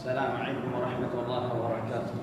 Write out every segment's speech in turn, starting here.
السلام عليكم ورحمة الله وبركاته.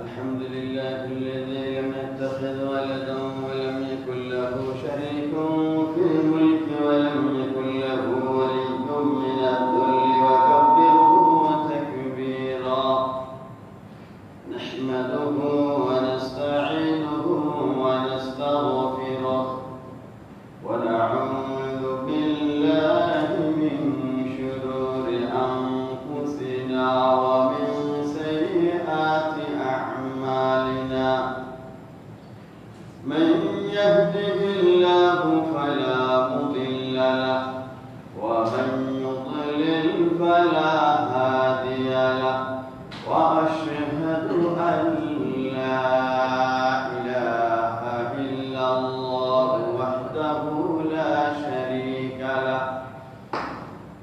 الحمد لله الذي لم يتخذ ولدا ولم يكن له شريك في الملك ولم يكن له ولي من الذل وكبره تكبيرا. نحمده ونستعينه ونستغفره ونعوذ بالله من شرور أنفسنا ومن سيئات أعمالنا. من يهده الله فلا مضل له ومن يضلل فلا هادي له. وأشهد أن لا إله إلا الله وحده لا شريك له.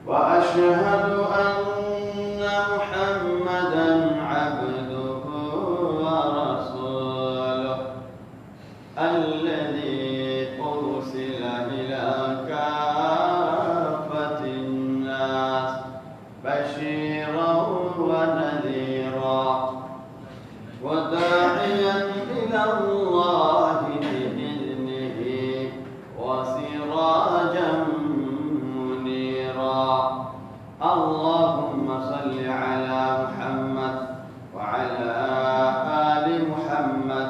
وأشهد أن محمدا عبده ورسوله الذي أرسل إلى كافة الناس بشيرا ونذيرا وداعيا إلى الله بإذنه وسراجا منيرا. اللهم صل على محمد وعلى آل محمد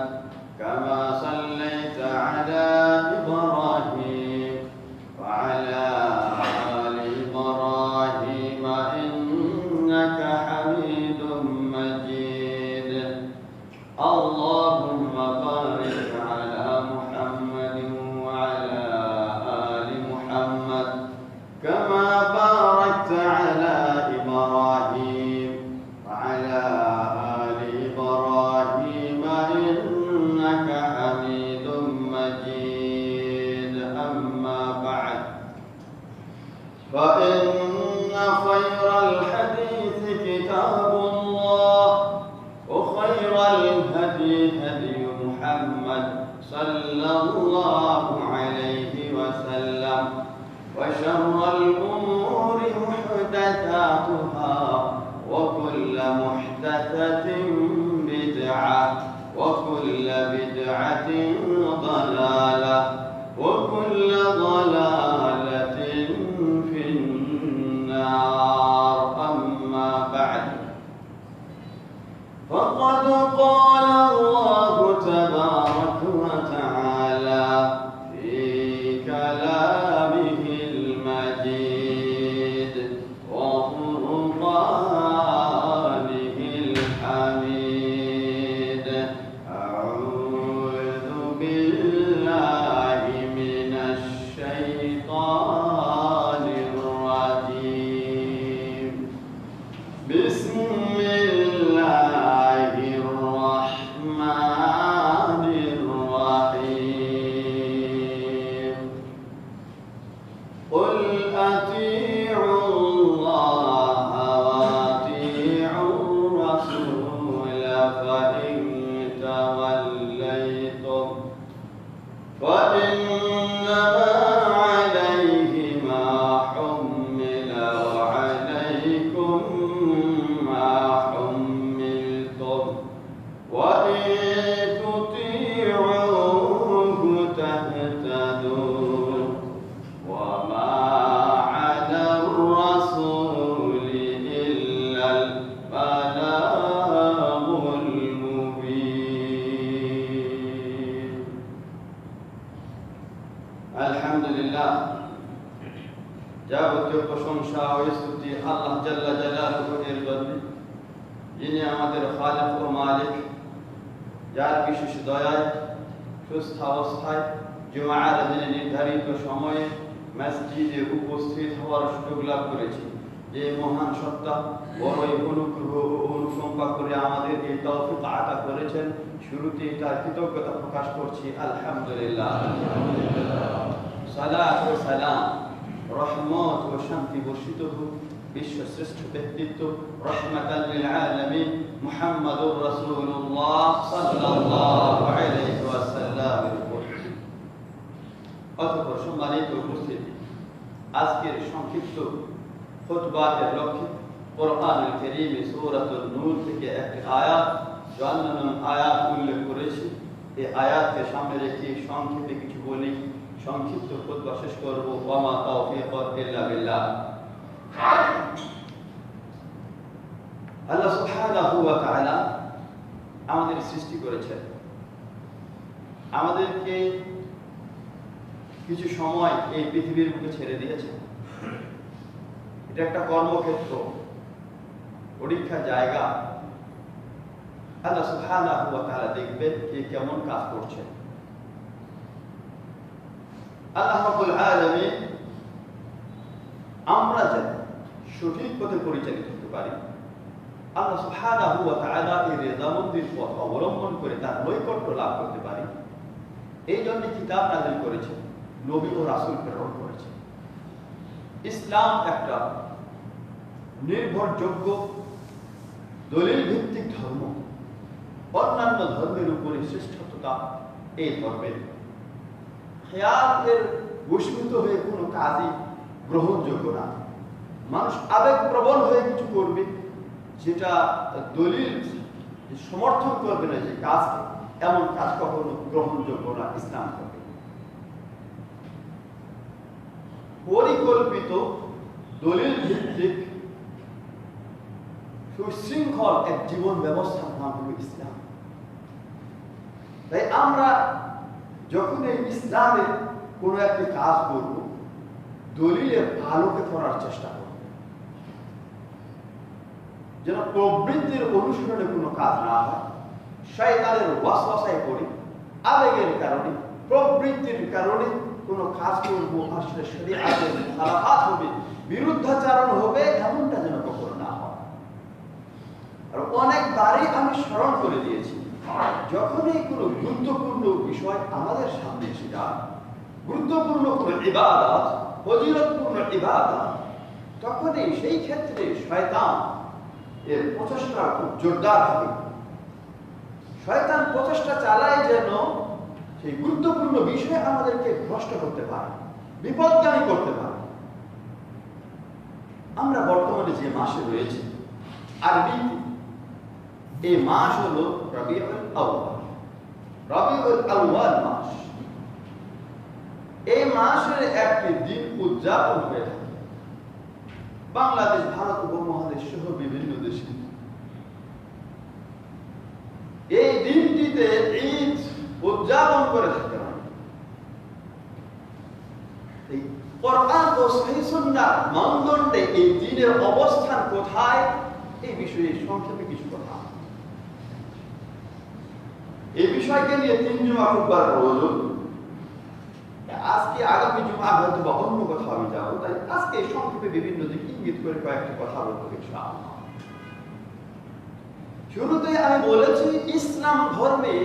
كما صليت على إبراهيم وعلى آل إبراهيم إنك حميد مجيد. اللهم بارك على محمد وعلى آل محمد كما باركت على إبراهيم وعلى آل إبراهيم إنك حميد مجيد. أما بعد، فإن خير الحديث الله عليه وسلم وشر الأمور محدثاتها وكل محدثة بدعة وكل بدعة ضلالة وكل ضلالة في النار. أما بعد، فقد قال الله تبارك وتعالى في كلامه المجيد وفرقانه الحميد: أعوذ بالله من الشيطان الرجيم. بسم الله الرحمن الرحيم. قل أطيعوا الله وأطيعوا الرسول فإن توليتم فإنما عليه ما حمل وعليكم ما حملتم وإن تطيعوه تهتدوا وما على الرسول إلا البلاغ المبين. الحمد لله. যাবতীয় প্রশংসা ও স্তুতি আল্লাহ জাল্লা জালালুহু এর জন্য, যিনি আমাদের খালিক ও মালিক, যার বিশেষ দয়ায় সুস্থ অবস্থায় জুমার দিনে নির্ধারিত সময়ে মসজিদে উপস্থিত হওয়ার সুযোগ লাভ করেছি। যে মহান সত্তা বড়ই অনুগ্রহ ও অনুকম্পা করে আমাদের এই তৌফিক আতা করেছেন, শুরুতে তার কৃতজ্ঞতা প্রকাশ করছি। আলহামদুলিল্লাহ। সালাত ও সালাম, রহমত ও শান্তি বর্ষিত হোক বিশ্ব শ্রেষ্ঠ ব্যক্তিত্ব রহমাতাল লিল আলামিন মুহাম্মাদুর রাসূলুল্লাহ সাল্লাল্লাহু আলাইহি ওয়াসাল্লামের উপর। অতঃপর সম্মানিত উপস্থিতি, আজকের সংক্ষিপ্ত খুতবাতের লক্ষ্যে কোরআনুল কারীমে সূরাতুন নূর থেকে একটি আয়াত, 54 নং আয়াত উল্লেখ করেছি। এই আয়াতকে সামনে রেখে সংক্ষেপে কিছু বলি, সংক্ষিপ্ত খুতবা শেষ করব। ওয়া মা তাওফীক ইল্লা বিল্লাহ। আল্লাহ সুবহানাহু ওয়া তাআলা আমাদের সৃষ্টি করেছেন, আমাদেরকে কিছু সময় এই পৃথিবীর বুকে ছেড়ে দিয়েছেন। এটা একটা কর্মক্ষেত্র, পরীক্ষার জায়গা। আল্লাহ সুবহানাহু ওয়া তাআলা দেখবেন কে কেমন কাজ করছে। আল্লাহ রাব্বুল আলামিন আমরা যেন সঠিক পথে পরিচালিত হতে পারি, আল্লাহ সুবহানাহু ওয়া তাআলা এর রেজামন্দির পথ অবলম্বন করে তার নৈকট্য লাভ করতে পারি, এই জন্য কিতাব নাযিল করেছেন, নবী ও রাসূল প্রেরণ করেছেন। ইসলাম একটা নির্ভরযোগ্য দলিল ভিত্তিক ধর্ম। অন্যান্য ধর্মের উপরে শ্রেষ্ঠতা এই ধর্মের। খেয়ালের বশীভূত হয়ে কোনো কাজই গ্রহণযোগ্য না। মানুষ আবেগপ্রবণ হয়ে কিছু করবে যেটা দলিল সমর্থন করবে না যে কাজকে, এমন কাজ কখনো গ্রহণযোগ্য না ইসলাম করবে। পরিকল্পিত দলিল ভিত্তিক সুশৃঙ্খল এক জীবন ব্যবস্থার নাম হল ইসলাম। তাই আমরা যখন এই ইসলামের কোনো একটি কাজ করব, দলিলের আলোকে করার চেষ্টা করব, যেন প্রবৃত্তির অনুসরণে কোনো কাজ না হয়, শয়তানের ওয়াসওয়াসায় পড়ে আবেগের কারণে, প্রবৃত্তির কারণে কোনো কাজ করব আর সেটা শরীয়তের মুখালাফাত হবে, বিরুদ্ধাচরণ হবে, এমনটা যেন কখনো না হয়। আর অনেকবারই আমি স্মরণ করে দিয়েছি, যখনই কোনো গুরুত্বপূর্ণ বিষয় আমাদের সামনে এসে যায়, গুরুত্বপূর্ণ কোনো ইবাদত, ফজিলতপূর্ণ ইবাদত, তখনই সেই ক্ষেত্রে শয়তান এর প্রচেষ্টা খুব জোরদার হবে। শয়তান প্রচেষ্টা চালায় যেন সেই গুরুত্বপূর্ণ বিষয়ে আমাদেরকে ভ্রষ্ট করতে পারে, বিপদগামী করতে পারে। আমরা বর্তমানে যে মাসে রয়েছে আরবিতে, এই মাস হলো রবিউল আউয়াল। রবিউল আউয়াল মাস, এই মাসের একটি দিন উদযাপন হয়ে থাকে বাংলাদেশ, ভারত উপমহাদেশ সহ বিভিন্ন দেশে। এই দিনটিতে ঈদ উদযাপন করে থাকে। এই কোরআন ও সহিহ সুন্নাহর মানদণ্ডে এই দিনের অবস্থান কোথায়, এই বিষয়ে সংক্ষেপে কিছু কথা। এই বিষয়কে নিয়ে 3 জুমা খুতবার প্রয়োজন। আজকে আগামী জুমা হয়তো বা অন্য কথা আমি যাবো, তাই আজকে সংক্ষেপে বিভিন্ন দিক ইঙ্গিত করে কয়েকটি কথা বলতে ইনশাআল্লাহ। শুরুতে আমি বলেছি, ইসলাম ধর্মে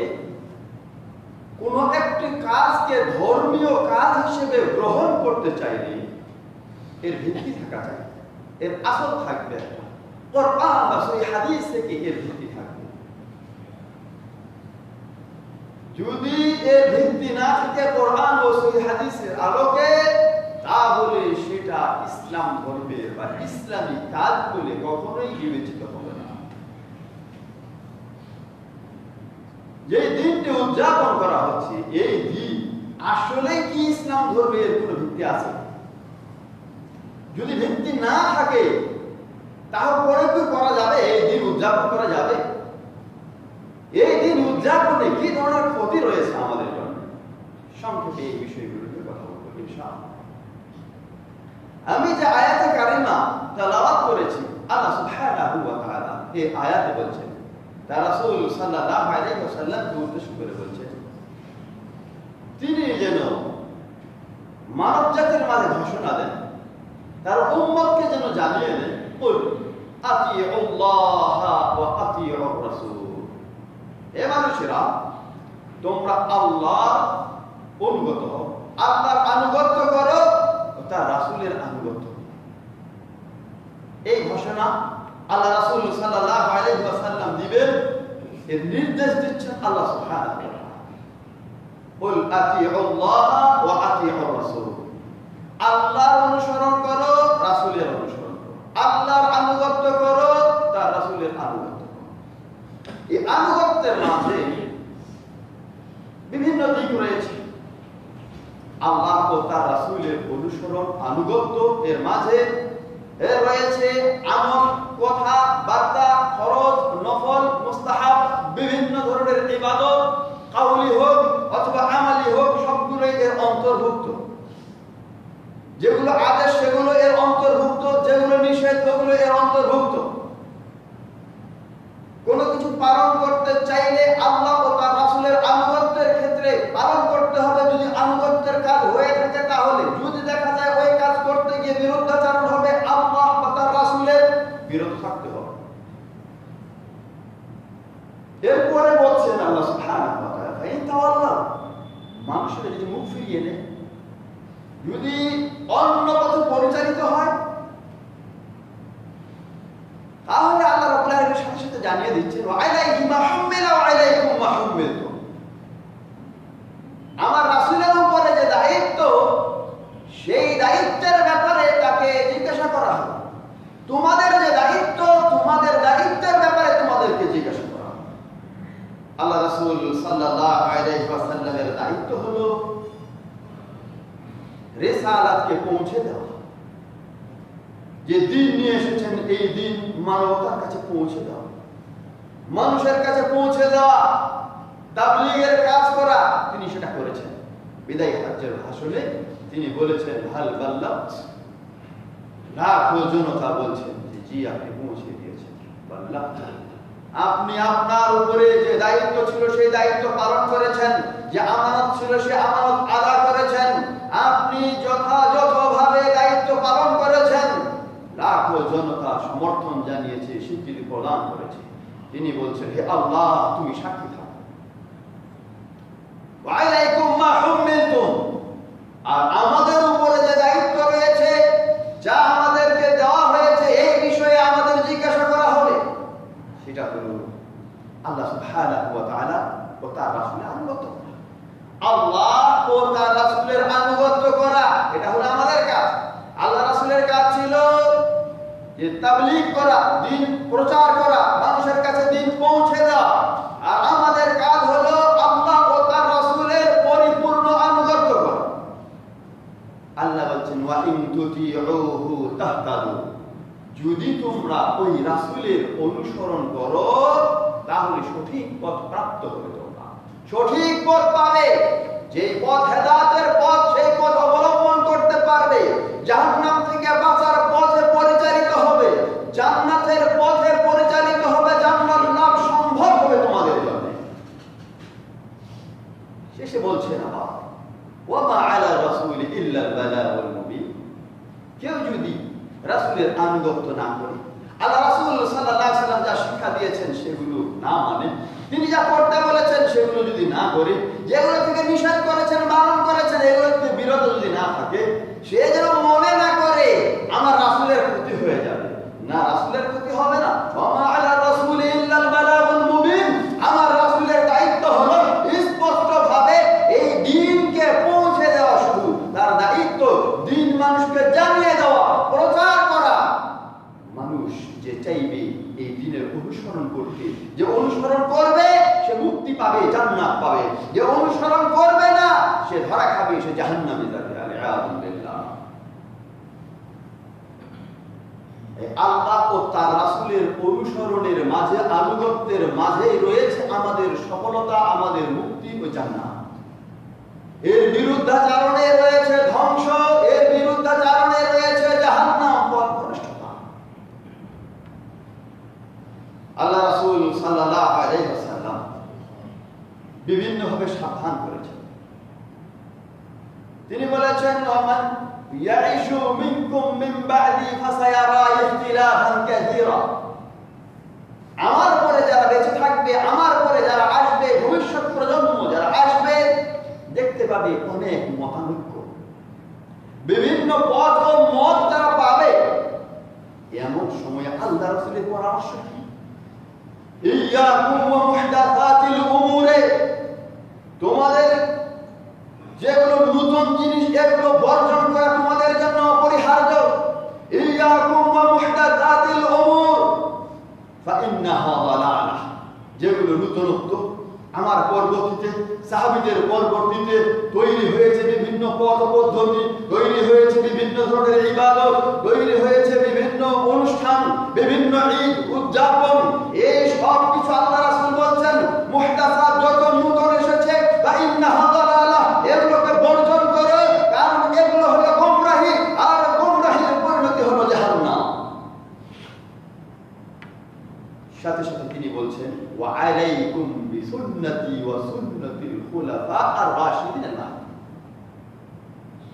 কোন একটি কাজকে ধর্মীয় কাজ হিসেবে গ্রহণ করতে চাইলে এর ভিত্তি থাকা চাই, এর আসল থাকবে কোরআন বা সহিহ হাদিস থেকে এর ভিত্তি থাকবে। যদি এর ভিত্তি না থাকে কোরআন ও সহিহ হাদিসের আলোকে, তাহলে সেটা ইসলাম ধর্মের বা ইসলামী কাজ বলে কখনোই বিবেচিত হবে না। যে দিনটি উদযাপন করা হচ্ছে, এই দিন আসলে কি ইসলাম ধর্মের কোনো ভিত্তি আছে? যদি ভিত্তি না থাকে, তাহলে কি করা যাবে? এই দিন উদযাপন করা যাবে? এই দিন উদযাপনে কি ধরনের ক্ষতি রয়েছে আমাদের জন্য? সংক্ষেপে এই বিষয়গুলো নিয়ে কথা বলবো ইনশাআল্লাহ। আমি যে আয়াতে কারিমা তেলাওয়াত করেছি, আল্লাহ সুবহানাহু ওয়া তাআলা এই আয়াতে বলছেন, তার রাসূল সাল্লাল্লাহু আলাইহি ওয়াসাল্লামকে উদ্দেশ্য করে বলছেন, তিনি যেন মানব জাতির মাঝে ঘোষণা দেন, তার উম্মতকে যেন জানিয়ে দেন, কুল আতিউল্লাহ ওয়া আতিউর রাসূল। হে মানুষেরা, তোমরা আল্লাহর অনুগত হও, আল্লাহর আনুগত্য করো, তার রাসূলের আনুগত্য। এই ঘোষণা আল্লাহ রাসূল সাল্লাল্লাহু আলাইহি ওয়াসাল্লাম দিবেন, এর নির্দেশ দিচ্ছেন আল্লাহ সুবহানাহু ওয়া তাআলা। কুল আতিউল্লাহ ওয়া আতিউর রাসূল। আল্লাহর অনুসরণ করো, রাসূলের অনুসরণ করো। আল্লাহর আনুগত্য করো, তার রাসূলের আনুগত্য করো। এই আনুগত্যের মাঝে বিভিন্ন দিক রয়েছে। আল্লাহ ও তার রাসূলের অনুসরণ, আনুগত্য, এর মাঝে রয়েছে আমল, কথা, বার্তা, ফরজ, নফল, মুস্তাহাব, বিভিন্ন ধরনের ইবাদত, কাউলি হোক অথবা আমালি হোক, সবগুলোই এর অন্তর্ভুক্ত। যেগুলো আদেশ সেগুলো এর অন্তর্ভুক্ত, যেগুলো নিষেধ ওগুলো এর অন্তর্ভুক্ত। কোনো কিছু পালন করতে চাইলে আল্লাহ ও তার রাসূলের আনুগত্যের ক্ষেত্রে পালন করতে হবে। যদি আনুগত্যের কাজ হয়ে থাকে, তাহলে যদি দেখা যায় ওই কাজ করতে গিয়ে বিরুদ্ধাচরণ হবে, আল্লাহ ও তার রাসূলের বিরত থাকতে হবে। এরপরে বলছেন আল্লাহ সুবহানাহু ওয়া তাআলা, এই তাওয়াল্লাহ, মানুষের যদি মুখ ফিরিয়ে নেয়, যদি অন্য পথে পরিচালিত হয়, তাহলে আল্লাহ রাব্বুল আলামিন সাথে সাথে জানিয়ে দিচ্ছেন, ওয়া আলাইহি মা হুম্মিলা ওয়া আলাইকুম মা হুম্মিলতুম। আমার রাসূলের উপরে যে দায়িত্ব, সেই দায়িত্বের ব্যাপারে তাকে জিজ্ঞাসা করা হবে। তোমাদের যে দায়িত্ব, তোমাদের দায়িত্বের ব্যাপারে তোমাদেরকে জিজ্ঞাসা করা হবে। আল্লাহ রাসূল সাল্লাল্লাহু আলাইহি ওয়াসাল্লামের দায়িত্ব হলো রিসালাতকে পৌঁছে দেওয়া। যে দিন নিয়ে এসেছেন, এই দিন মানবতার কাছে পৌঁছে দেওয়া, মানুষের কাছে পৌঁছে দেওয়া, তাবলীগের কাজ করা। তিনি সেটা করেছেন। বিদায় হজ্জের ভাষণে তিনি বলেছেন, হাল বাল্লাগত। লাখো জনতা বলছেন যে জি, আপনি পৌঁছে দিয়েছেন। বাল্লাগত, আপনি আপনার উপরে যে দায়িত্ব ছিল সেই দায়িত্ব পালন করেছেন, যে আমানত ছিল সে আমানত আদা করেছেন, আপনি যথাযথভাবে দায়িত্ব পালন করেছেন। লাখো জনতা সমর্থন জানিয়েছে, স্বীকৃতি প্রদান করেছে। তিনি বলছেন, হে আল্লাহ, তুমি সাক্ষী থাকো। ওয়া আলাইকুম মা হুম্মিলতুম। আর আমাদের উপরে যে দায়িত্ব রয়েছে, যা আমাদেরকে দেওয়া হয়েছে, এই বিষয়ে আমাদের জিজ্ঞাসা করা হবে। সেটা হলো আল্লাহ সুবহানাহু ওয়া তাআলা ও তার রাসূলের আনুগত্য করা। তাবলীগ করা, দিন প্রচার করা, মানুষের কাছে দিন পৌঁছে দেওয়া। আর আমাদের কাজ হলো আল্লাহ ও তার রাসূলের পরিপূর্ণ আনুগত্য করা। আল্লাহ বলছেন ওয়া ইন তুতিউহু তাহতাদু, যদি তোমরা ওই রাসূলের অনুসরণ করো তাহলে সঠিক পথ প্রাপ্ত হবে, তোমরা সঠিক পথ পাবে। যে পথ হেদায়েতের পথ, সেই পথ অবলম্বন করতে পারবে। জাহান্নাম থেকে বাঁচার পথে পরিচালিত হবে, জান্নাতের পথে পরিচালিত হবে, জান্নাত লাভ সম্ভব হবে তোমাদের জন্য। শেষে বলছেন আবার ওয়া মা আলা রাসূলি ইল্লা আল বালাগুল মুবিন, কেউ যদি রাসূলের আনুগত্য না করে, আল্লাহ রাসূল সাল্লাল্লাহু আলাইহি ওয়াসাল্লাম যা শিক্ষা দিয়েছেন সেগুলো না মানে, তিনি যা করতে বলেছেন সেগুলো যদি না করে, যেগুলো থেকে নিষেধ করেছেন, বারণ করেছেন, এগুলো থেকে বিরত যদি না থাকে, সে যেন মনে না করে আমার রাসূলের ক্ষতি হয়ে যাবে। না, রাসূলের ক্ষতি হবে না। ওয়া মা আলা রাসূলি ইল্লা আল বালাগুল মুবিন, আমার রাসূলের দায়িত্ব হলো স্পষ্টভাবে এই দ্বীনকে পৌঁছে দেওয়া। শুধু তার দায়িত্ব দ্বীন মানুষকে জানিয়ে দেওয়া, প্রচার করা। মানুষ যে চাইবে এই দ্বীনের অনুসরণ করতে, যে অনুসরণ করবে সে মুক্তি পাবে, জান্নাত পাবে। যে অনুসরণ করবে না সে ধরা খাবে, সে জাহান্নামে যাবে। আলহামদুলিল্লাহ, আল্লাহ ও তার রাসূলের অনুসরণের মাঝে, আনুগত্যের মাঝেই রয়েছে আমাদের সফলতা, আমাদের মুক্তি ও জান্নাত। এর বিরুদ্ধাচরণে রয়েছে ধ্বংস, এর বিরুদ্ধাচরণে রয়েছে জাহান্নাম, পথভ্রষ্টতা। আল্লাহ রাসূল সাল্লাল্লাহু আলাইহি ওয়াসাল্লাম বিভিন্নভাবে সাবধান করেছেন। তিনি বলেছেন ওমান ইয়াইশু মিনকুম মিন বা'দি ফাসায়ারা ইখতিলাফান কাসীরা, আমার পরে যারা বেঁচে থাকবে, আমার পরে যারা আসবে, ভবিষ্যৎ প্রজন্ম যারা আসবে, দেখতে পাবে অনেক মতানৈক্য, বিভিন্ন পথ ও মত তারা পাবে। এমন সময় আল্লাহ রাসূলের পরামর্শ কি? ইয়াকুম ওয়া মুহদাসাতিল উমুরে, তোমাদের যেগুলো নতুন জিনিস এগুলো বর্জন করা তোমাদের জন্য অপরিহার্য। ইয়াকুম ওয়া মুহদাসাতিল উমুর ফাইন্নাহা দালালাহ, যেগুলো নতুনত্ব আমার পরবর্তীতে, সাহাবীদের পরবর্তীতে তৈরি হয়েছে বিভিন্ন পথ পদ্ধতি, তৈরি হয়েছে বিভিন্ন ধরনের ইবাদত, তৈরি হয়েছে বিভিন্ন অনুষ্ঠান, বিভিন্ন ঈদ উদযাপন, এই সব কিছু আল্লাহ রাসূল বলছেন মুহদাসাত যত নতুন এসেছে ফাইন্নাহা দালালাহ, এগুলোকে বর্জন করো, কারণ এগুলো হলো গোমরাহি, আর গোমরাহির পরিণতি হলো জাহান্নাম। সাথে সাথে তিনি বলছেন ওয়া আলাইকুম বিসুন্নতি ওয়া সুন্নাতিল খুলাফা আর-রাশিদিন আল-মাহদী,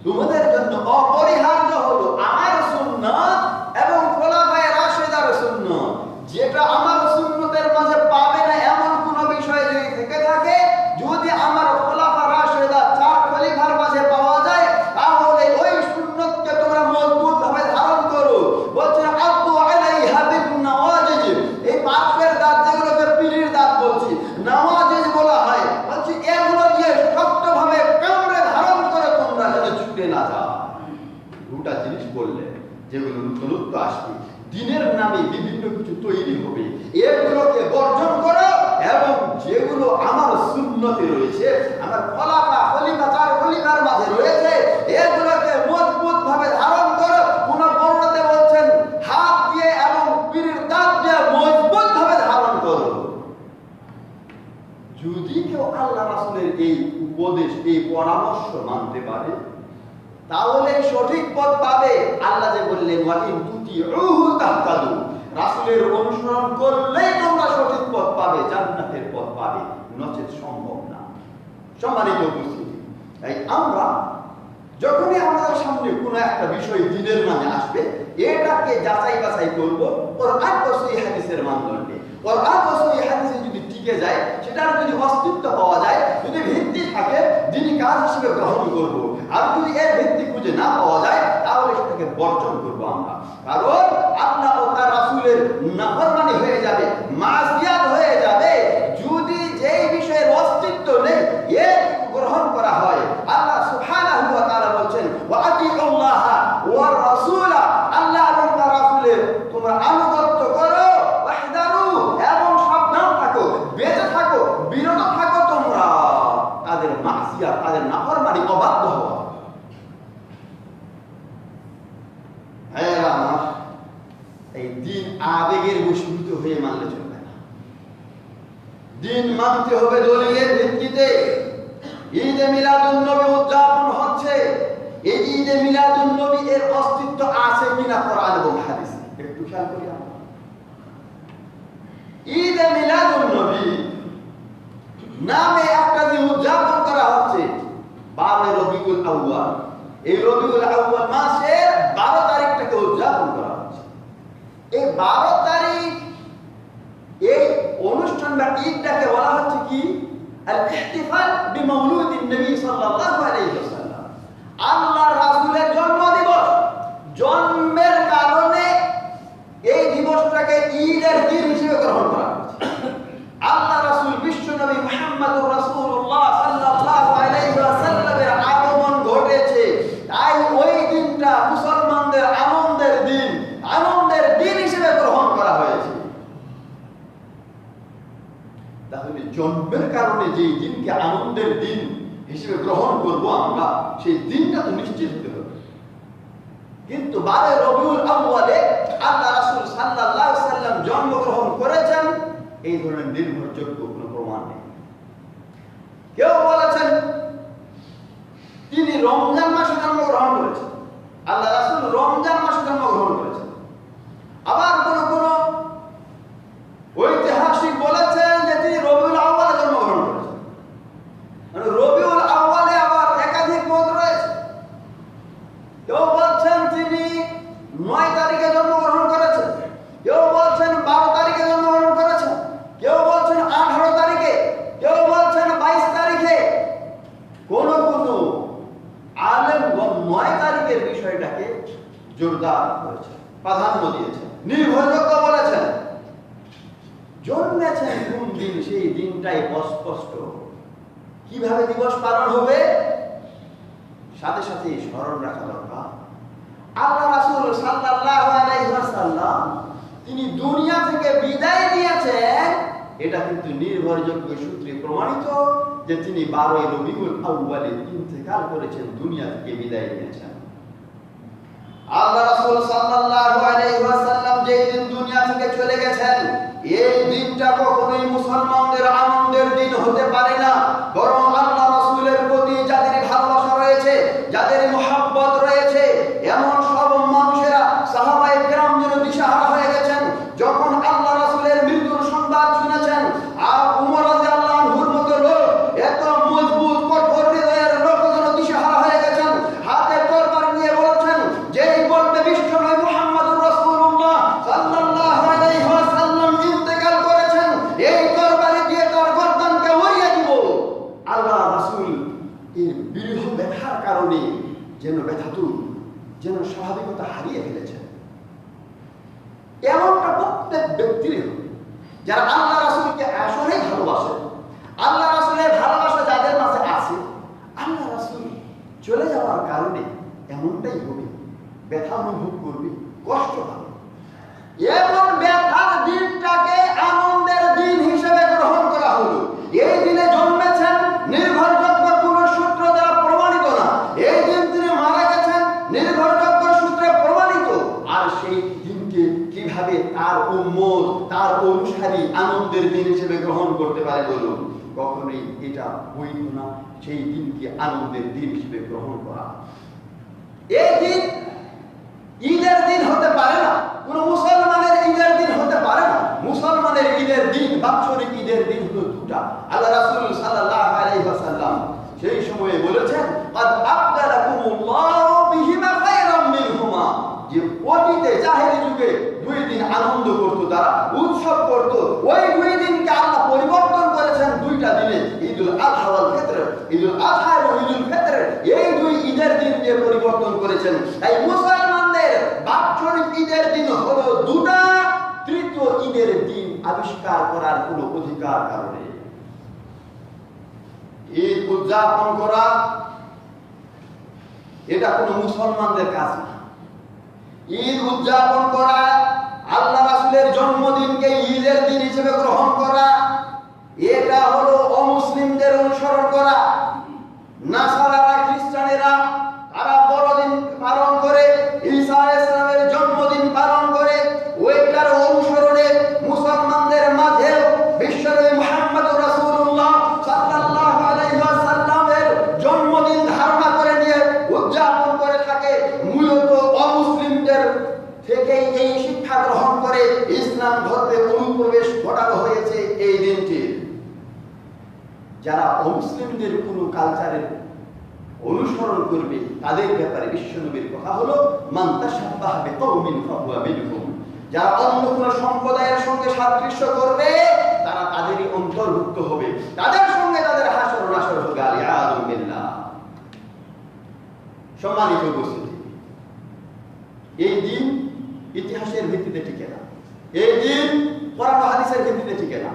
তোমাদের জন্য অপরিহার্য হলো আমার সুন্নাত এবং খুলাফায়ে রাশিদার সুন্নাত। যেটা আমার সুন্নতের মাঝে পাবে না এমন কোন বিষয় যদি থেকে থাকে, যদি আমার খুলাফা রাশিদা চার খলিফার মাঝে পাওয়া যায়, তাহলে ওই সুন্নতকে তোমরা মজবুতভাবে ধারণ করো। বলছেন আব্দু আলাইহা বিন নওয়াজিজ, এই পাশের দাঁত যেগুলোকে পীরের দাঁত বলছি, নওয়াজিজ বলা হয়, বলছি এগুলো দিয়ে শক্তভাবে কামড়ে ধারণ করে তোমরা যেন ছুটে না যাও। দুটা জিনিস বললেন যেগুলো নতুনত্ব আসবে, দ্বীনের নামে বিভিন্ন কিছু তৈরি হবে, এগুলোকে বর্জন করো, এবং যেগুলো আমার সুন্নতে রয়েছে, আমার খলিফা চার খলিফার মাঝে রয়েছে, এগুলোকে মজবুতভাবে ধারণ করো। কোন বর্ণনাতে বলছেন হাত দিয়ে এবং পীরের দাঁত দিয়ে মজবুতভাবে ধারণ করো। যদি কেউ আল্লাহ রাসূলের এই উপদেশ, এই পরামর্শ মানতে পারে, তাহলে সঠিক পথ পাবে। আল্লাহ যে বললেন ওয়া ইন তুতিউহু তাহতাদু, রাসূলের অনুসরণ করলেই তোমরা সঠিক পথ পাবে, জান্নাতের পথ পাবে, নচেত সম্ভব না। সম্মানিত উপস্থিতি, তাই আমরা যখনই আমাদের সামনে কোনো একটা বিষয় দ্বীনের নামে আসবে, এটাকে যাচাই বাছাই করব কোরআন ও সহিহ হাদিসের মানদণ্ডে। কোরআন ও সহিহ হাদিসে যদি টিকে যায়, সেটার যদি অস্তিত্ব পাওয়া যায়, যদি ভিত্তি থাকে, দ্বীনি কাজ হিসেবে গ্রহণ করব। আর যদি এর ভিত্তি খুঁজে না পাওয়া যায়, তাহলে সেটাকে বর্জন করব আমরা। কারণ আল্লাহ ও তার রাসূলের নাফরমানি হয়ে যাবে, মাসিয়াত হয়ে যাবে যদি যেই বিষয়ের অস্তিত্ব নেই এর গ্রহণ করা হয়। আল্লাহ সুবহানাহু ওয়া তাআলা বলছেন ওয়া আতিউল্লাহ ওয়া রাসূলা, আল্লাহ এবং তার রাসূলের তোমরা আবেগের বশীভূত হয়ে মানলে চলবে না। দিন মানতে হবে দলিলের ভিত্তিতে। ঈদে মিলাদুন নবী উদযাপন হচ্ছে, এই ঈদে মিলাদুন নবী এর অস্তিত্ব আছে কিনা কোরআন এবং হাদিসে একটু খেয়াল করি আমরা। ঈদে মিলাদুন নবী নামে একটা দিন উদযাপন করা হচ্ছে 12 রবিউল আউয়াল। এই রবিউল আউয়াল মাসের 12 তারিখটাকে উদযাপন করা হচ্ছে। এই 12 তারিখ এই অনুষ্ঠান বা ঈদটাকে বলা হচ্ছে কি আল-ইহতিফাল বিমাউলুদিন নবী সাল্লাল্লাহু আলাইহি ওয়াসাল্লাম, আল্লাহর রাসূলের জন্ম দিবস। জন্মের কারণে এই দিবসটাকে ঈদের দিন হিসেবে গ্রহণ করা হচ্ছে। আল্লাহ রাসূল বিশ্ব নবী মুহাম্মদুর রাসূলুল্লাহ সাল্লাল্লাহু আলাইহি ওয়াসাল্লামের আগমন ঘটেছে, তাই ওই দিনটা মুসলমানদের আনন্দের দিন হিসেবে গ্রহণ করা হয়েছে। তাহলে জন্মের কারণে যে দিনকে আনন্দের দিন হিসেবে গ্রহণ করব আমরা, সেই দিনটা তো নিশ্চিত হতে হবে। কিন্তু 12 রবিউল আউয়ালে আল্লাহ রাসূল সাল্লাল্লাহু আলাইহি ওয়াসাল্লাম জন্মগ্রহণ করেছেন, এই ধরনের নির্ভরযোগ্য কোনো প্রমাণ নেই। কেউ বলেছেন তিনি রমজান মাসে জন্মগ্রহণ করেছেন, আল্লাহ রাসূল রমজান মাসে জন্মগ্রহণ করেছেন। আবার কোন ঐতিহাসিক বলেছেন যে তিনি রবিউল আউয়ালে জন্মগ্রহণ করেছেন। মানে রবিউল আউয়ালে আবার একাধিক মত রয়েছে। কেউ বলছেন তিনি 9 তারিখে জন্মগ্রহণ করেছেন, কেউ বলছেন 12 তারিখে জন্মগ্রহণ করেছেন, কেউ বলছেন 18 তারিখে, কেউ বলছেন 22 তারিখে। কোন আলেম 9 তারিখের বিষয়টাকে জোরদার করেছে, প্রাধান্য দিয়েছেন, নির্ভরযোগ্য বলেছেন। জন্মেছেন কোন দিন সেই দিনটাই অস্পষ্ট। কিভাবে দিবস পালন হবে সাথে সাথে স্মরণ রাখা দরকার। আল্লাহ রাসূল সাল্লাল্লাহু আলাইহি ওয়াসাল্লাম তিনি দুনিয়া থেকে বিদায় নিয়েছেন, এটা কিন্তু নির্ভরযোগ্য সূত্রে প্রমাণিত যে তিনি 12 রবিউল আউয়ালে ইন্তেকাল করেছেন, দুনিয়া থেকে বিদায় নিয়েছেন। আল্লাহ রাসূল সাল্লাল্লাহু আলাইহি ওয়াসাল্লাম যেই দিন দুনিয়া থেকে চলে গেছেন, এই দিনটা কখনোই মুসলমানদের আনন্দের দিন হতে পারে না। বরং আল্লাহ রাসূলের প্রতি যাদের ভালোবাসা রয়েছে, যাদের মহব্বত রয়েছে, এমন সব মানুষেরা সাহাবায়ে কেরাম যেন দিশাহারা হয়ে গেছেন। যখন আল্লাহ রাসূলের মৃত্যুর সংবাদ শুনেছেন, আর উমর রাদিয়াল্লাহু আনহুর মতো লোক, এত মজবুত কঠোর হৃদয়ের লোক যেন দিশাহারা হয়ে গেছেন, হাতে তরবারি নিয়ে বলেছেন, যেই বলতে বিশ্ব নবী মুহাম্মদুর রাসূলুল্লাহ সাল্লাল্লাহু আলাইহি ওয়াসাল্লাম ইন্তেকাল করেছেন, এই তরবারি দিয়ে তার গর্দানকে উড়িয়ে দিব। আল্লাহ রাসূল এর বিরহ ব্যথার কারণে যেন স্বাভাবিকতা হারিয়ে ফেলেছেন। এমনটা প্রত্যেক ব্যক্তির হবে যারা আল্লাহ রাসূলকে আসলেই ভালোবাসে। আল্লাহ রাসূলের ভালোবাসা যাদের মাঝে আছে, আল্লাহ রাসূল চলে যাওয়ার কারণে এমনটাই হবে, ব্যথা অনুভব করবে, কষ্ট হবে। এবং ব্যথার দিনটাকে আনন্দের দিন হিসেবে গ্রহণ করা হলো। এই দিনে জন্মেছেন নির্ভরযোগ্য কোন সূত্র দ্বারা প্রমাণিত না, এই দিন তিনি মারা গেছেন নির্ভরযোগ্য সূত্রে প্রমাণিত। আর সেই দিনকে কিভাবে তার উম্মত, তার অনুসারী আনন্দের দিন হিসেবে গ্রহণ করতে পারে বলুন? কখনোই এটা বৈধ না সেই দিনকে আনন্দের দিন হিসেবে গ্রহণ করা। এই দিন ঈদের দিন হতে পারে না, কোন মুসলমানের ঈদের দিন হতে পারে না। মুসলমানের ঈদের দিন, বাৎসরিক ঈদের দিন হলো দুটা। আল্লাহ রাসূল সাল্লাল্লাহু আলাইহি ওয়াসাল্লাম সেই সময়ে বলেছেন, ক্বাদ আবদালাকুমুল্লাহু বিহিমা খায়রাম মিনহুমা, যে অতীতে জাহেলি যুগে 2 দিন আনন্দ করত, তারা উৎসব করত, ওই 2 দিনকে আল্লাহ পরিবর্তন করেছেন 2টা দিনে, ঈদুল আযহা ওয়াল ফিতর, ঈদুল আযহা এবং ঈদুল ফিতর, এই 2 ঈদের দিন দিয়ে পরিবর্তন করেছেন। তাই মুসলমানদের বাৎসরিক ঈদের দিন হলো 2টা, তৃতীয় ঈদের দিন আবিষ্কার করার কোনো অধিকার কারণে ঈদ উদযাপন করা এটা কোনো মুসলমানদের কাজ না। ঈদ উদযাপন করা, আল্লাহ রাসূলের জন্মদিনকে ঈদের দিন হিসেবে গ্রহণ করা, এটা হলো অমুসলিমদের অনুসরণ করা। নাসারারা, খ্রিস্টানেরা তারা বড়দিন পালন করে, ঈসা আলাইহিস সালামের জন্মদিন পালন করে, ওইটার ইসলাম ধর্মে অনুপ্রবেশ ঘটানো হয়েছে এই দিনটির। যারা অমুসলিমদের কোনো কালচারের অনুসরণ করবে তাদের ব্যাপারে বিশ্বনবীর কথা হলো মান তাশাব্বাহা বিকওমিন ফাহুয়া মিনহুম। যারা অন্য কোন সম্প্রদায়ের সঙ্গে সাদৃশ্য করবে তারা তাদেরই অন্তর্ভুক্ত হবে, তাদের সঙ্গে তাদের হাসর নাসর হবে। আলিয়াযু বিল্লাহ। সম্মানিত উপস্থিতি, এই দিন ইতিহাসের ভিত্তিতে টিকে না, এই দিন কোরআন হাদিসের ভিত্তিতে টিকে না,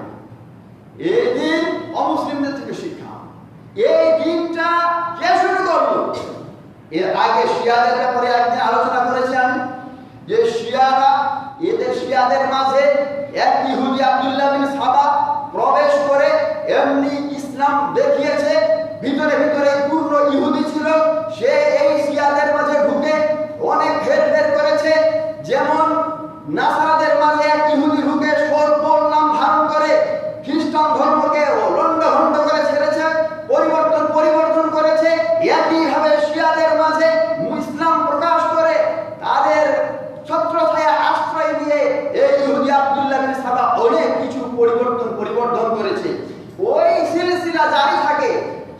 এই দিন অমুসলিমদের থেকে শিক্ষা। এই দিনটা কে শুরু করলো? এর আগে শিয়াদের ব্যাপারে একদিন আলোচনা করেছি আমি, যে শিয়াদের মাঝে এক ইহুদি আব্দুল্লাহ বিন সাবা প্রবেশ করে এমনি ইসলাম দেখিয়েছে, ভিতরে ভিতরে পূর্ণ ইহুদি ছিল। সে এই শিয়াদের মাঝে ঢুকে অনেক হেরফের করেছে। যেমন নাসারাদের মাঝে এক ইহুদি ঢুকে সর্বর নাম ধারণ করে খ্রিস্টান ধর্মকে লন্ডভন্ড করে ছেড়েছে, পরিবর্তন করেছে। একইভাবে শিয়াদের মাঝে ইসলাম প্রকাশ করে তাদের ছত্রছায়া আশ্রয় দিয়ে এই ইহুদি আব্দুল্লাহ বিন সাবা অনেক কিছু পরিবর্তন করেছে। ওই সিলসিলা জারি থাকে।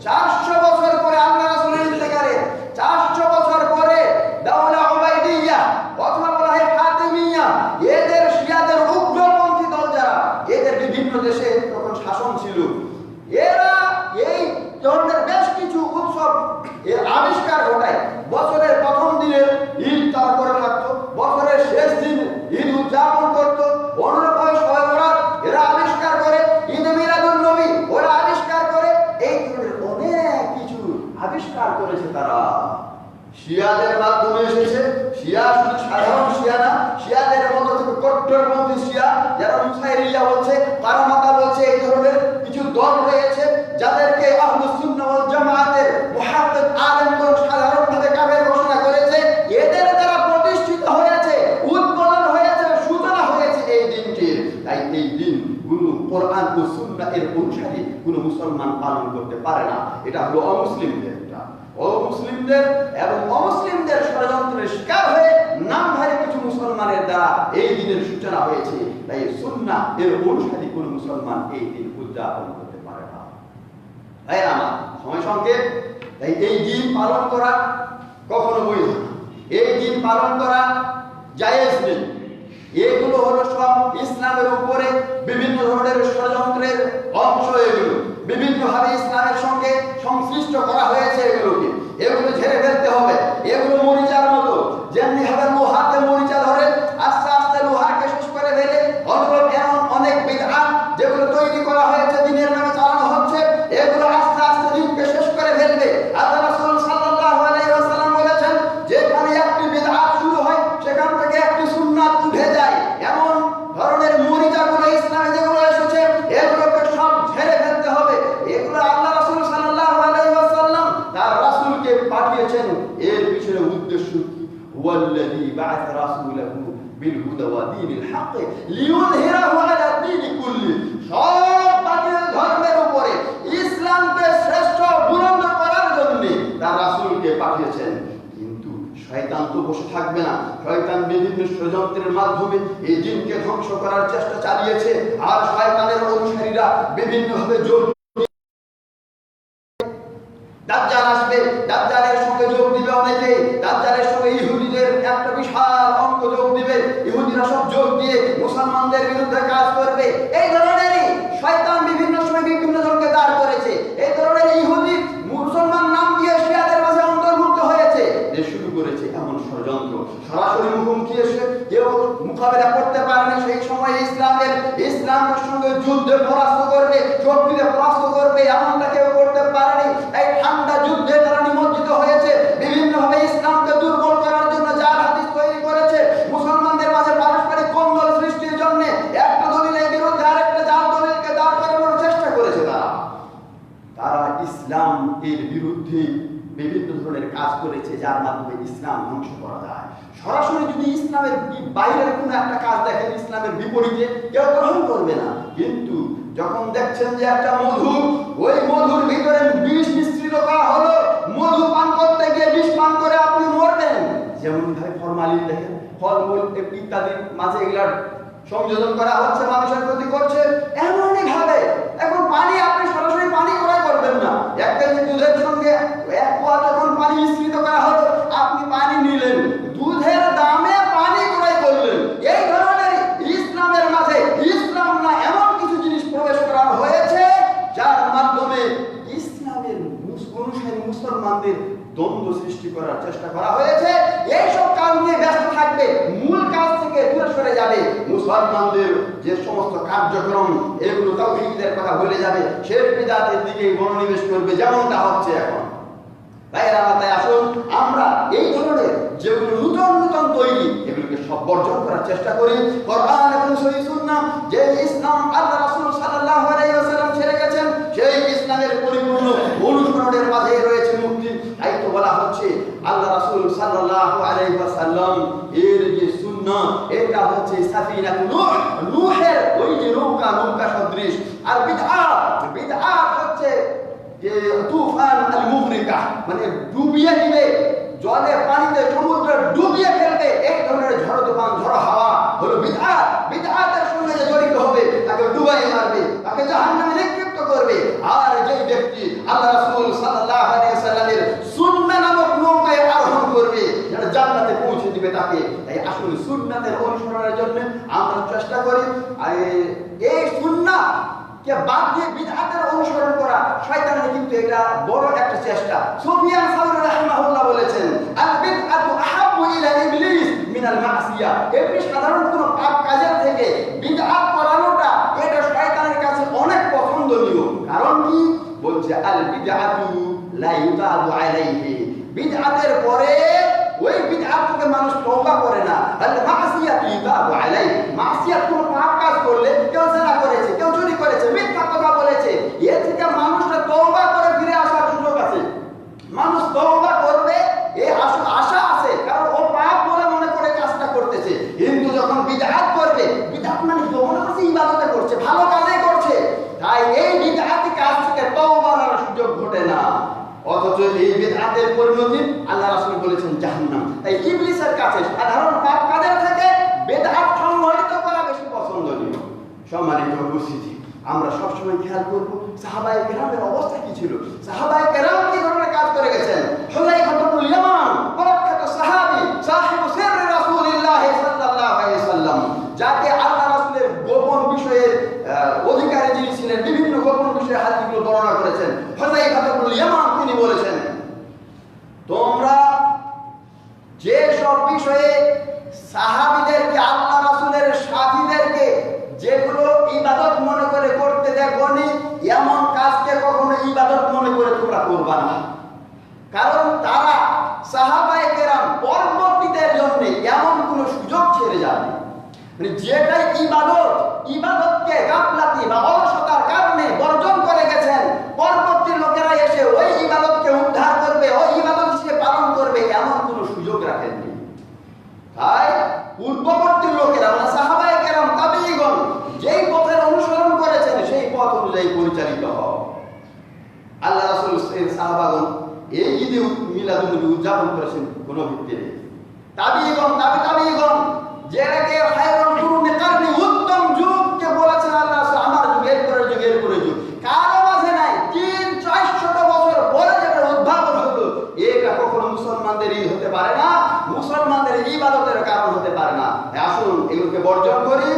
400 বছর পরে আল্লাহ রাসূলের ইন্তেকালে 400 বছর পরে দাওলা উবাইদিয়া অথবা বলা হয় ফাতিমিয়া, এদের শিয়াদের উগ্রপন্থী দল যারা, এদের বিভিন্ন দেশে তখন শাসন ছিল, এরা এই ধরনের বেশ কিছু উৎসব এর আবিষ্কার ঘটায়। বছরের প্রথম দিনে ঈদ তারা করে থাকতো, বছরের শেষ দিন ঈদ উদযাপন করতো। অনুরূপভাবে শবে বরাত এরা আবিষ্কার করে, ঈদে মিলাদুন নবী ওরা আবিষ্কার করে। এই ধরনের অনেক কিছু আবিষ্কার করেছে তারা, শিয়াদের মাধ্যমে এসেছে। শিয়া শুধু সাধারণ শিয়া না, শিয়াদের মধ্যে থেকে কট্টরপন্থী শিয়া যারা মুসাইরিয়া বলছে, কারামাতা বলছে, এই ধরনের কিছু দল রয়েছে যাদেরকে আহলুস সুন্নাহ ওয়াল জামাতের মুহাদ্দিস আলেমগণ সাধারণভাবে কাফের ঘোষণা করেছে। এদের দ্বারা প্রতিষ্ঠিত হয়েছে, উদ্বোধন হয়েছে, সূচনা হয়েছে এই দিনটির। তাই এই দিন কোনো কোরআন ও সুন্নাহ এর অনুসারী কোনো মুসলমান পালন করতে পারে না। এটা হলো অমুসলিমদের, অমুসলিমদের এবং অমুসলিমদের ষড়যন্ত্রের শিকার হয়ে নামধারী কিছু মুসলমানের দ্বারা এই দিনের সূচনা হয়েছে। তাই সুন্নাহ এর অনুসারী কোনো মুসলমান এই দিন উদযাপন করতে পারে না। তাই আমার সময় সংক্ষেপ, তাই এই দিন পালন করা কখনো বৈধ না, এই দিন পালন করা জায়েজ নেই। এগুলো হলো সব ইসলামের উপরে বিভিন্ন ধরনের ষড়যন্ত্রের অংশ। এগুলো বিভিন্নভাবে ইসলামের সঙ্গে সংশ্লিষ্ট করা হয়েছে। এগুলো ঝেড়ে ফেলতে হবে। এগুলো মরিচার মতো, যেমনি ভাবে লোহাতে মরিচা ধরে আস্তে আস্তে লোহাকে শেষ করে ফেলে, এমন অনেক বিদআত যেগুলো তৈরি করা হয়েছে দিনের নামে চালানো হচ্ছে, এগুলো আস্তে আস্তে দিনকে শেষ করে ফেলবে। আল্লাহ রাসূল সাল্লাল্লাহু আলাইহি ওয়াসাল্লাম বলেছেন, যেখানে একটি বিদআত শুরু হয় সেখান থেকে একটি সুন্নাত উঠে যায়। এমন ধরনের মরিচাগুলো ইসলামে যেগুলো এসেছে এগুলোকে সব ঝেড়ে ফেলতে হবে। এগুলো আল্লাহ রাসূল সাল্লাল্লাহু আলাইহি ওয়াসাল্লাম তার রাসূলকে পাঠিয়েছেন। এর পিছনে উদ্দেশ্য কি? ওয়াল্লাযী বা'আথা রাসূলাহু বিল হুদা ওয়া দীনিল হক লিইয়ুযহিরাহু আলা দীনি কুল্লি, সব বাতিল ধর্মের উপরে ইসলামকে শ্রেষ্ঠ বুলন্দ করার জন্য তার রাসূলকে পাঠিয়েছেন। কিন্তু শয়তান তো বসে থাকবে না। শয়তান বিভিন্ন ষড়যন্ত্রের মাধ্যমে এই দিনকে ধ্বংস করার চেষ্টা চালিয়েছে। আর শয়তানের অনুসারীরা বিভিন্নভাবে যোগ দাজ্জাল আসবে, দাজ্জালের সঙ্গে যোগ দিবে অনেকে, দাজ্জালের সঙ্গে ইহুদিদের একটা বিশাল অঙ্ক যোগ দিবে। ইহুদিরা সব যোগ দিয়ে মুসলমানদের বিরুদ্ধে কাজ করবে। এই ধরনেরই শয়তান বিভিন্ন সময় বিভিন্ন জনকে দাঁড় করেছে। এই ধরনের ইহুদি মুসলমান নাম দিয়ে শিয়াদের মাঝে অন্তর্ভুক্ত হয়েছে, যে শুরু করেছে এমন ষড়যন্ত্র। সরাসরি মুখোমুখি এসে কেউ মোকাবেলা করতে পারেনি। সেই সময় ইসলামের সঙ্গে যুদ্ধে পরাস্ত করবে, শক্তিতে পরাস্ত করবে, এমনটা কেউ করতে পারেনি। এই ঠান্ডা যুদ্ধে তারা নিমজ্জিত হয়েছে। বিভিন্নভাবে ইসলামকে দুর্বল করার জন্য জাল হাদিস তৈরি করেছে। মুসলমানদের মাঝে পারস্পরিক কোন্দল সৃষ্টির জন্য একটা দলিলের বিরুদ্ধে আরেকটা জাল দলিলকে দাঁড় করানোর চেষ্টা করেছে। তারা ইসলাম এর বিরুদ্ধে বিভিন্ন ধরনের কাজ করেছে, যার মাধ্যমে ইসলাম ধ্বংস করা যায়। সরাসরি যদি ইসলামের বাইরের কোনো একটা কাজ দেখেন ইসলামের বিপরীতে, কেউ গ্রহণ করবে না। কিন্তু যখন দেখছেন যে একটা মধু, ওই মধুর ভিতরে বিষ মিশ্রিত করা হলো, মধু পান করতে গিয়ে বিষ পান করে আপনি মরবেন। যেমন ভাবে ফরমালিন দেখেন, ফলমূল ইত্যাদির মাঝে এগুলার সংযোজন করা হচ্ছে, মানুষের ক্ষতি করছে এমনই ভাবে। এখন পানি আপনি সরাসরি পানি ক্রয় করবেন না। 1 কেজি দুধের সঙ্গে 1 পোয়া যখন পানি মিশ্রিত করা হলো, আপনি পানি নিলেন, দুধের দামে পানি ক্রয় করলেন। এই ধরনের ইসলামের মাঝে ইসলাম না এমন কিছু জিনিস প্রবেশ করানো হয়েছে যার মাধ্যমে ইসলামের অনুসারী মুসলমানদের দ্বন্দ্ব সৃষ্টি করার চেষ্টা করা হয়েছে। এইসব কাজ নিয়ে ব্যস্ত থাকবে, মূল কাজ থেকে দূরে সরে যাবে। মুসলমানদের যে সমস্ত কার্যক্রম এগুলো তাওহীদের কথা ভুলে যাবে, শিরক বিদআতের দিকে মনোনিবেশ করবে, যেমনটা হচ্ছে এখন। তাই আসুন আমরা এই ধরনের যেগুলো নতুন নতুন তৈরি এগুলোকে সব বর্জন করার চেষ্টা করি। কোরআন এবং সহিহ সুন্নাহ যে ইসলাম আল্লাহ রাসূল সাল্লাল্লাহু আলাইহি ওয়াসাল্লাম ছেড়ে গেছেন, সেই ইসলামের পরিপূর্ণ অনুসরণের মাঝে রয়েছে মুক্তি। তাই তো বলা হচ্ছে আল্লাহ রাসূল সাল্লাল্লাহু আলাইহি ওয়াসাল্লাম এর যে সুন্নাহ এটা হচ্ছে সাফিনাতুন নূহ, নূহের ওই যে নৌকা সদৃশ। আর বিদআত হচ্ছে যে তুফান আল মুগরিকা, মানে ডুবিয়ে দিবে, জলে পানিতে সমুদ্রে ডুবিয়ে ফেলবে, এক ধরনের ঝড় তুফান ঝড় হাওয়া হলো বিদআত। বিদআতের সঙ্গে যে জড়িত হবে তাকে ডুবাই মারবে, তাকে জাহান্নামে নিক্ষিপ্ত করবে। আর যেই ব্যক্তি আল্লাহ রাসূল সাল্লাল্লাহু আলাইহি ওয়াসাল্লামের সুন্নাহ নামক নৌকায় আরোহণ করবে, যেটা জান্নাতে পৌঁছে দিবে তাকে। তাই আসলে সুন্নাতের অনুসরণের জন্য আমরা চেষ্টা করি। এই সুন্নাহ কে বাদ দিয়ে বিদআতের অনুসরণ করা শয়তানের কিন্তু এটা বড় একটা চেষ্টা। সুফিয়ান সাউরি রাহিমাহুল্লাহ বলেছেন, আল বিদআতু আহাব্বু ইলা ইবলিস মিনাল মাসিয়া। এমনি সাধারণ কোনো পাপ কাজের থেকে বিদআত করানোটা এটা শয়তানের কাছে অনেক পছন্দনীয়। কারণ কি বলছে, আল বিদআতু লা ইউতাবু আলাইহি, বিদআতের পরে ওই বিদআত থেকে মানুষ তওবা করে না। আল মাসিয়াতু ইউতাবু আলাইহি, মাসিয়াত কোন পাপ কাজ করলে, কেউ জিনা করেছে, কেউ চুরি করেছে, মিথ্যা কথা বলেছে, এর থেকে মানুষটা তওবা করে ফিরে আসার সুযোগ আছে। মানুষ তওবা করবে এই আশা আছে, কারণ ও পাপ বলে মনে করে কাজটা করতেছে। কিন্তু যখন বিদআত করবে, বিদআত মানে কি মনে করছে ইবাদতে করছে, ভালো কাজে করছে, তাই এই বিদআতি কাজ থেকে তওবার সুযোগ ঘটে না। অথচ এই বিদআতের পরিণতি আল্লাহ রাসূল বলেছেন জাহান্নাম। তাই ইবলিসের কাছে সাধারণ পাপ কাজের থেকে বিদআত সংগঠিত করা বেশি পছন্দনীয়। সম্মানিত উপস্থিতি, আমরা সবসময় খেয়াল করব সাহাবায়ে কেরামের অবস্থা কি ছিল। সাহাবায়ে কেরাম কি ধরনের কাজ করে গেছেন। হুযায়ফা ইবনুল ইয়ামান, প্রখ্যাত সাহাবী, সাহিবু সিররি রাসূলিল্লাহ সাল্লাল্লাহু আলাইহি ওয়াসাল্লাম, যাকে আল্লাহ রাসূলের গোপন বিষয়ের অধিকারী যিনি ছিলেন, বিভিন্ন গোপন বিষয়ে হাদিসগুলো বর্ণনা করেছেন। হুযায়ফা ইবনুল ইয়ামান তিনি বলেছেন, তোমরা যে সব বিষয়ে সাহাবীদেরকে, আল্লাহ রাসূলের সাথীদেরকে যেগুলো ইবাদত মনে করে করতে দেখোনি, এমন কাজকে কখনো ইবাদত মনে করে তোমরা করবা না। কারণ তারা সাহাবায়ে কেরাম পরবর্তীদের জন্য এমন কোন সুযোগ ছেড়ে যাবে, মানে যেটাই ইবাদতকে গাফলাতি বা অলসতার কারণে বর্জন করে গেছেন, পরবর্তী লোকেরা এসে ওই ইবাদতকে উদ্ধার করবে, ওই ইবাদত হিসেবে পালন করবে, এমন কোন সুযোগ রাখেননি। তাই পূর্ববর্তী লোকেরা, মানে সাহাবায়ে কেরাম, তাবেঈগণ যেই পথের অনুসরণ করেছেন সেই পথ অনুযায়ী পরিচালিত হও। আল্লাহ রাসূলের সাহাবাগণ এই ঈদে মিলাদুন নবী উদযাপন করেছেন কোন ভিত্তি নেই। তাবেঈগণ, তাবেঈগণ যেটাকে খায়রুল কুরুনি কারনি, উত্তম যুগকে বলেছেন আল্লাহ রাসূল, আমার যুগ, এরপরে যুগ কারো মাঝে নাই। 300-400 বছর পরে যেটা উদ্ভাবন হলো, এটা কখনো মুসলমানদের ঈদ হতে পারে না, মুসলমানদের ইবাদতের কারণ হতে পারে না। আসুন এগুলোকে বর্জন করি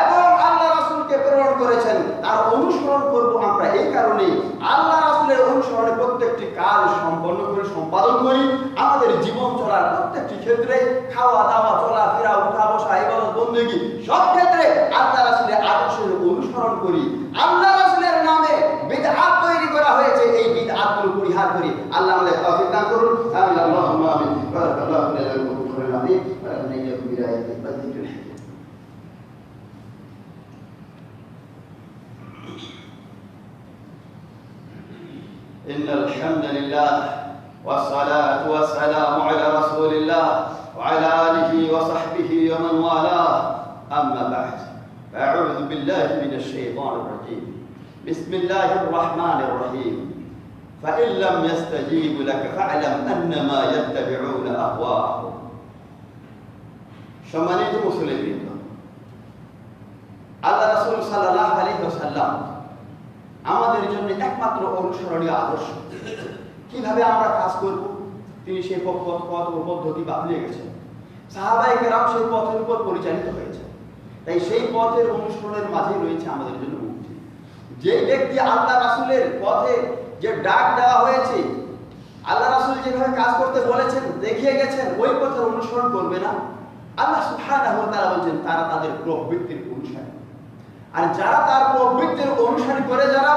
এবং আল্লাহ রাসূলকে প্রেরণ করেছেন তার অনুসরণ করব। আমরা এই কারণেই আল্লাহ রাসূলের অনুসরণে প্রত্যেকটি কাজ সম্পন্ন করে সম্পাদন করি। আমাদের জীবন চলার প্রত্যেকটি ক্ষেত্রে, খাওয়া দাওয়া, চলাফেরা, উঠা বসা, ইবাদত বন্দেগী সব ক্ষেত্রে আল্লাহ রাসূলের আদর্শের অনুসরণ করি। আল্লাহ রাসূলের নামে বিদআত তৈরি করা হয়েছে, এই বিদআতগুলো পরিহার করি। আল্লাহ আমাদের তৌফিক দান করুন। আমিন, আল্লাহুম্মা আমিন। বারাকাল্লাহু ফিনা ওয়া লাকুম ফিল হাদিস ওয়া নাইয়াকুম বিআয়াতি বাযিকিল হাকিম। إن الحمد لله والصلاة والسلام على رسول الله وعلى آله وصحبه ومن والاه، أما بعد، أعوذ بالله من الشيطان الرجيم. بسم الله الرحمن الرحيم. فإن لم يستجيبوا لك فاعلم أنما يتبعون أهواءهم. সম্মানিত মুসলিমবৃন্দ, আল্লাহ রাসূল সাল্লাল্লাহু আলাইহি ওয়াসাল্লাম আমাদের জন্য একমাত্র অনুসরণীয় আদর্শ। কিভাবে আমরা কাজ করব তিনি সেই পথ পদ্ধতি বাতলিয়ে গেছেন। সাহাবায়ে কেরাম সেই পথের উপর পরিচালিত হয়েছে। তাই সেই পথের অনুসরণের মাঝেই রয়েছে আমাদের জন্য মুক্তি। যে ব্যক্তি আল্লাহ রাসূলের পথে যে ডাক দেওয়া হয়েছে, আল্লাহ রাসূল যেভাবে কাজ করতে বলেছেন, দেখিয়ে গেছেন, ওই পথের অনুসরণ করবে না, আল্লাহ সুবহানাহু ওয়া তাআলা বলেন তারা তাদের প্রবৃত্তির অনুসারী। আর যারা তার প্রবৃত্তির অনুসারী করে, যারা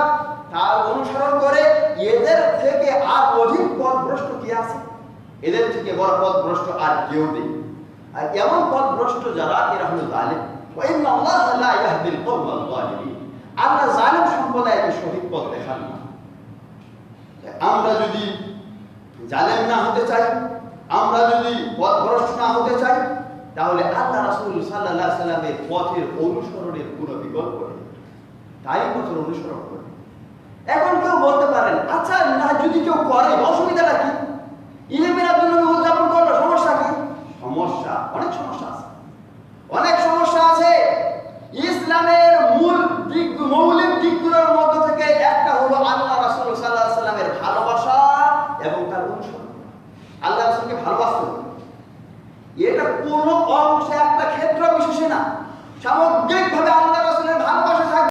তার অনুসরণ করে, এদের থেকে আর অধিক পথভ্রষ্ট কি আছে? এদের থেকে বড় পথভ্রষ্ট আর কেউ নেই। আর এমন পথভ্রষ্ট যারা, এরা হলো জালিম। ওয়া ইন্নাল্লাহা লা ইয়াহদিল কওমাল যালিমিন। আল্লাহ জালিম সম্প্রদায়কে সঠিক পথ দেখান না। আমরা যদি জালেম না হতে চাই, আমরা যদি পথভ্রষ্ট না হতে চাই, তাহলে আল্লাহ রাসূল সাল্লাল্লাহু আলাইহি ওয়াসাল্লামের পথের অনুসরণের কোনো বিকল্প নেই। তাই পথের অনুসরণ করি। এখন কেউ বলতে পারেন, আচ্ছা না যদি কেউ করে অসুবিধাটা কি? ঈদে মিলাদুন্নবী উদযাপন করলো, সমস্যা কি? সমস্যা, অনেক সমস্যা আছে, অনেক সমস্যা আছে। ইসলামের মৌলিক দিকগুলোর মধ্য থেকে একটা হলো আল্লাহ রাসূল সাল্লাল্লাহু আলাইহি ওয়াসাল্লামের ভালোবাসা এবং তার অনুসরণ। আল্লাহ রাসূলকে ভালোবাসতে হবে। এটা কোনো অংশে একটা ক্ষেত্র বিশেষে না, সামগ্রিকভাবে আল্লাহ রাসূলের ভালোবাসা থাকবে।